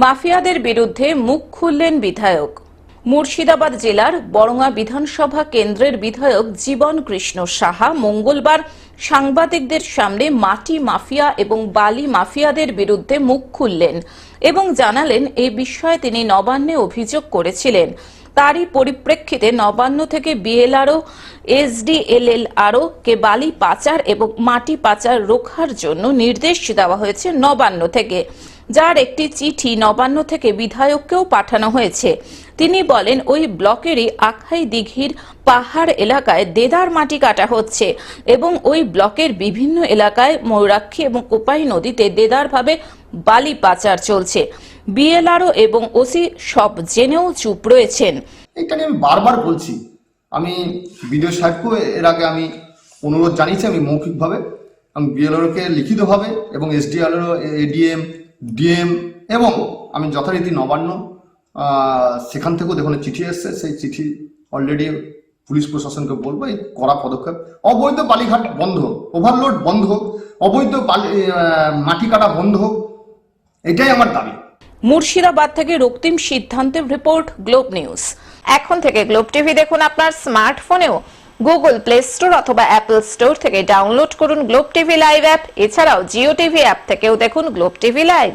মাফিয়াদের বিরুদ্ধে মুখ খুললেন বিধায়ক। মুর্শিদাবাদ জেলার বরঙ্গা বিধানসভা কেন্দ্রের বিধায়ক জীবন কৃষ্ণ সাহা মঙ্গলবার সাংবাদিকদের সামনে মাটি মাফিয়া এবং বালি মাফিয়াদের বিরুদ্ধে মুখ খুললেন এবং জানালেন এই বিষয়ে তিনি নবান্নে অভিযোগ করেছিলেন। তারই পরিপ্রেক্ষিতে নবান্ন থেকে বিএলআরও এসডিএলএলআরও কে বালি পাচার এবং মাটি পাচার রোখার জন্য নির্দেশ দেওয়া হয়েছে নবান্ন থেকে, যার একটি চিঠি নবান্ন থেকে বিধায়ককেও পাঠানো হয়েছে। তিনি বলেন, ওই ব্লকেরই আখাই দিঘির পাহাড় এলাকায় দেদার মাটি কাটা হচ্ছে এবং ওই ব্লকের বিভিন্ন এলাকায় ময়ূরাক্ষী এবং কোপাই নদীতে দেদারভাবে বালি পাচার চলছে। বিএলআরও এবং ওসি সব জেনেও চুপ রয়েছেন। এটা নিয়ে আমি বারবার বলছি, আমি বিডিও সাহেবকেও এর আগে আমি অনুরোধ জানিয়েছি, আমি মৌখিকভাবে, আমি বিএলআরওকে লিখিতভাবে এবং এসডিএলআরও এডিএম ডিএম এবং আমি যথারীতি নবান্ন সেখান থেকেও দেখুন চিঠি এসছে, সেই চিঠি অলরেডি পুলিশ প্রশাসনকে বলবো এই কড়া পদক্ষেপ, অবৈধ বালিঘাট বন্ধ, ওভারলোড বন্ধ, অবৈধ মাটি কাটা বন্ধ, এটাই আমার দাবি। মুর্শিদাবাদ থেকে রক্তিম সিদ্ধান্তের রিপোর্ট, গ্লোব নিউজ। এখন থেকে গ্লোব টিভি দেখুন আপনার স্মার্টফোনেও। গুগল প্লে স্টোর অথবা অ্যাপল স্টোর থেকে ডাউনলোড করুন গ্লোব টিভি লাইভ অ্যাপ। এছাড়াও জিও টিভি অ্যাপ থেকেও দেখুন গ্লোব টিভি লাইভ।